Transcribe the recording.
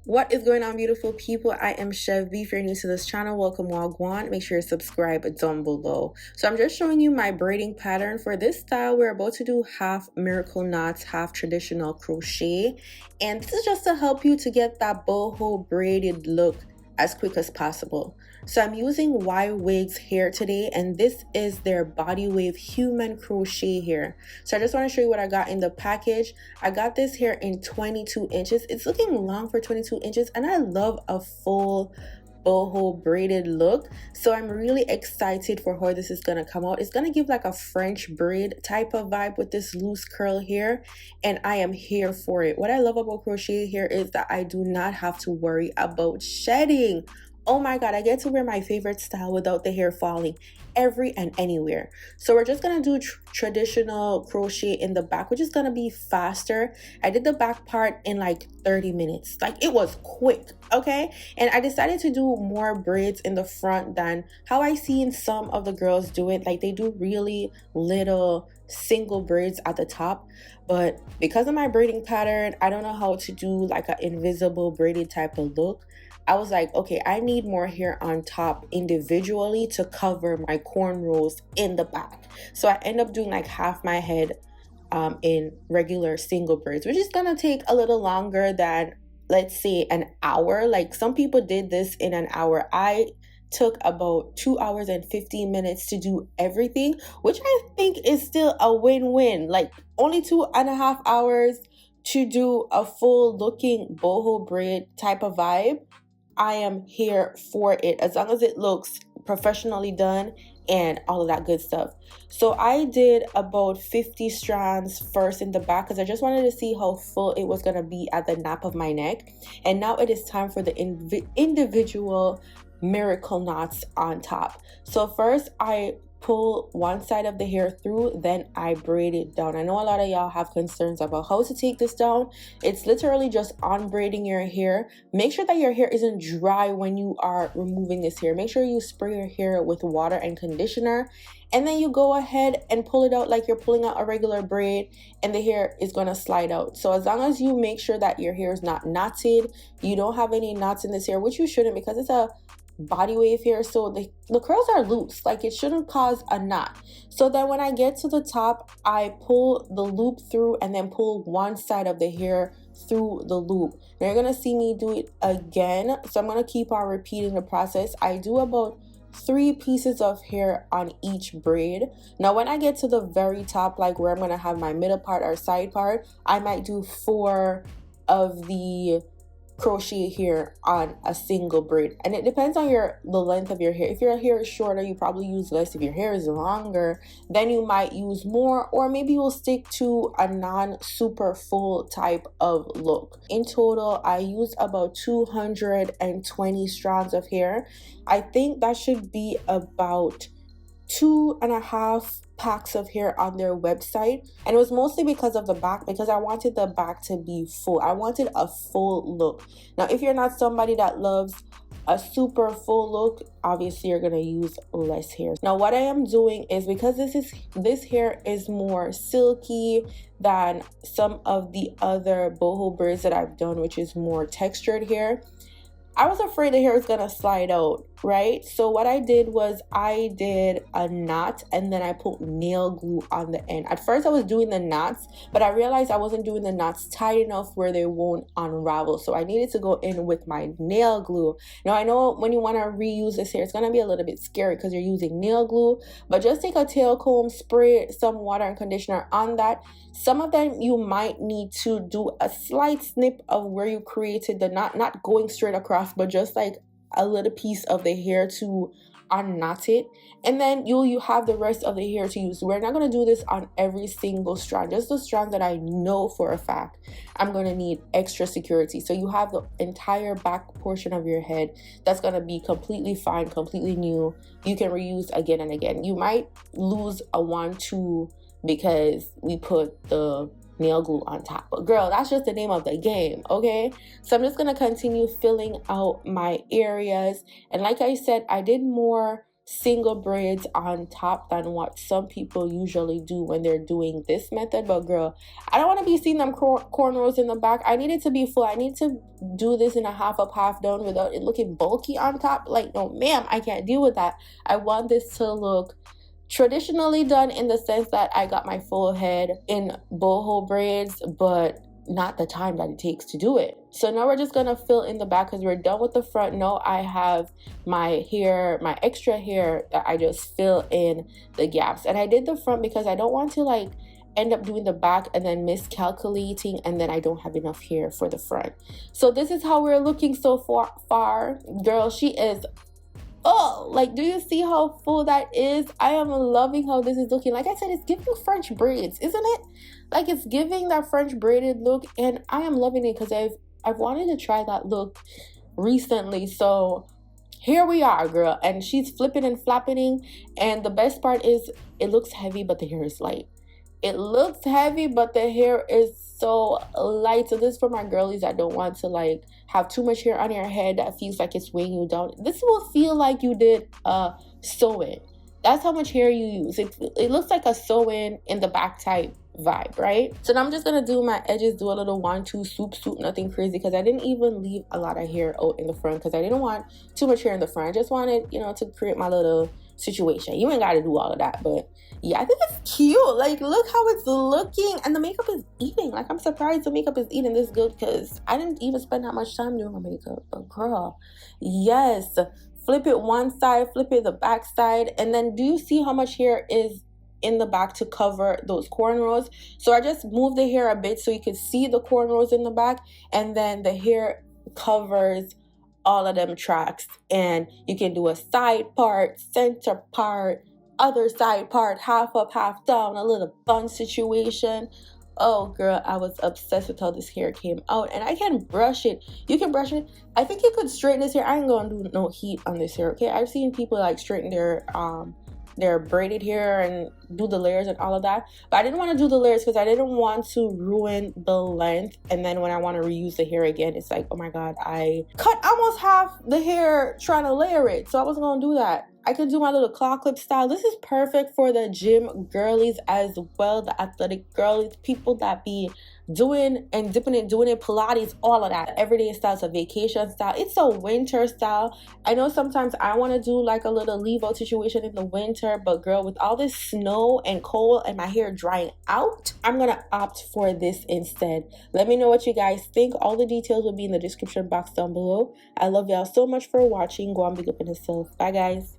What is going on, beautiful people? I am Chef V. If you're new to this channel, welcome GWAN. Make sure you subscribe down below. So I'm just showing you my braiding pattern for this style. We're about to do half miracle knots, half traditional crochet, and this is just to help you to get that boho braided look as quick as possible. So I'm using Ywigs hair today, and this is their body wave human crochet hair. So I just want to show you what I got in the package. I got this hair in 22 inches. It's looking long for 22 inches, and I love a full boho braided look, so I'm really excited for how this is gonna come out. It's gonna give like a French braid type of vibe with this loose curl here, and I am here for it. What I love about crochet here is that I do not have to worry about shedding. Oh my god, I get to wear my favorite style without the hair falling every and anywhere. So we're just gonna do traditional crochet in the back, which is gonna be faster. I did the back part in like 30 minutes. Like, it was quick, okay? And I decided to do more braids in the front than how I seen some of the girls do it. Like, they do really little single braids at the top, but because of my braiding pattern, I don't know how to do like an invisible braided type of look. I was like, okay, I need more hair on top individually to cover my cornrows in the back. So I end up doing like half my head in regular single braids, which is gonna take a little longer than, let's say, an hour. Like, some people did this in an hour. I took about 2 hours and 15 minutes to do everything, which I think is still a win-win. Like, only 2.5 hours to do a full looking boho braid type of vibe. I am here for it, as long as it looks professionally done and all of that good stuff. So I did about 50 strands first in the back because I just wanted to see how full it was going to be at the nape of my neck. And now it is time for the individual miracle knots on top. So first I pull one side of the hair through, then I braid it down. I know a lot of y'all have concerns about how to take this down. It's literally just on braiding your hair. Make sure that your hair isn't dry when you are removing this hair. Make sure you spray your hair with water and conditioner, and then you go ahead and pull it out like you're pulling out a regular braid, and the hair is going to slide out. So as long as you make sure that your hair is not knotted, you don't have any knots in this hair, which you shouldn't because it's a body wave here, so the curls are loose, like it shouldn't cause a knot. So then when I get to the top, I pull the loop through and then pull one side of the hair through the loop. Now you're gonna see me do it again, so I'm gonna keep on repeating the process. I do about 3 pieces of hair on each braid. Now when I get to the very top, like where I'm gonna have my middle part or side part, I might do 4 of the crochet here on a single braid, and it depends on the length of your hair. If your hair is shorter, you probably use less. If your hair is longer, then you might use more, or maybe you'll stick to a non-super full type of look. In total, I use about 220 strands of hair. I think that should be about 2.5 packs of hair on their website, and it was mostly because of the back, because I wanted the back to be full. I wanted a full look. Now if you're not somebody that loves a super full look, obviously you're gonna use less hair. Now what I am doing is, because this hair is more silky than some of the other boho braids that I've done, which is more textured hair, I was afraid the hair was gonna slide out, right? So what I did was I did a knot, and then I put nail glue on the end. At first I was doing the knots, but I realized I wasn't doing the knots tight enough where they won't unravel. So I needed to go in with my nail glue. Now I know when you want to reuse this hair, it's gonna be a little bit scary because you're using nail glue, but just take a tail comb, spray some water and conditioner on that. Some of them you might need to do a slight snip of where you created the knot, not going straight across, but just like a little piece of the hair to unknot it, and then you have the rest of the hair to use. We're not going to do this on every single strand, just the strands that I know for a fact I'm going to need extra security. So you have the entire back portion of your head that's going to be completely fine, completely new. You can reuse again and again. You might lose a 1-2 because we put the nail glue on top, but girl, that's just the name of the game, okay? So I'm just gonna continue filling out my areas, and like I said, I did more single braids on top than what some people usually do when they're doing this method. But girl, I don't want to be seeing them cornrows in the back. I need it to be full. I need to do this in a half up, half down without it looking bulky on top. Like, no ma'am, I can't deal with that. I want this to look traditionally done, in the sense that I got my full head in boho braids, but not the time that it takes to do it. So now we're just gonna fill in the back because we're done with the front. Now I have my hair, my extra hair, that I just fill in the gaps. And I did the front because I don't want to like end up doing the back and then miscalculating, and then I don't have enough hair for the front. So this is how we're looking so far. Girl, she is, oh, like, do you see how full that is? I am loving how this is looking. Like I said, it's giving French braids, isn't it? Like, it's giving that French braided look, and I am loving it because I've wanted to try that look recently. So here we are, girl, and she's flipping and flapping, and the best part is it looks heavy, but the hair is light. It looks heavy, but the hair is so light. So this is for my girlies that don't want to like have too much hair on your head that feels like it's weighing you down. This will feel like you did a sew-in. That's how much hair you use. It looks like a sew-in in the back type vibe, right? So now I'm just gonna do my edges, do a little 1-2 swoop, nothing crazy, because I didn't even leave a lot of hair out in the front because I didn't want too much hair in the front. I just wanted, you know, to create my little situation. You ain't got to do all of that, but yeah, I think it's cute. Like, look how it's looking, and the makeup is eating. Like, I'm surprised the makeup is eating this good because I didn't even spend that much time doing my makeup. But girl, yes, flip it one side, flip it the back side, and then do you see how much hair is in the back to cover those cornrows? So I just moved the hair a bit so you could see the cornrows in the back, and then the hair covers all of them tracks, and you can do a side part, center part, other side part, half up, half down, a little bun situation. Oh girl, I was obsessed with how this hair came out, and I can brush it. You can brush it. I think you could straighten this hair. I ain't gonna do no heat on this hair, okay? I've seen people like straighten their braided hair and do the layers and all of that, but I didn't want to do the layers because I didn't want to ruin the length, and then when I want to reuse the hair again, it's like, oh my god, I cut almost half the hair trying to layer it, so I wasn't gonna do that. I can do my little claw clip style. This is perfect for the gym girlies as well, the athletic girlies, people that be doing and dipping and doing it, Pilates, all of that. Everyday style, it's a vacation style, it's a winter style. I know sometimes I want to do like a little leave out situation in the winter, but girl, with all this snow and cold and my hair drying out, I'm gonna opt for this instead. Let me know what you guys think. All the details will be in the description box down below. I love y'all so much for watching. Go on, big up in yourself. Bye guys.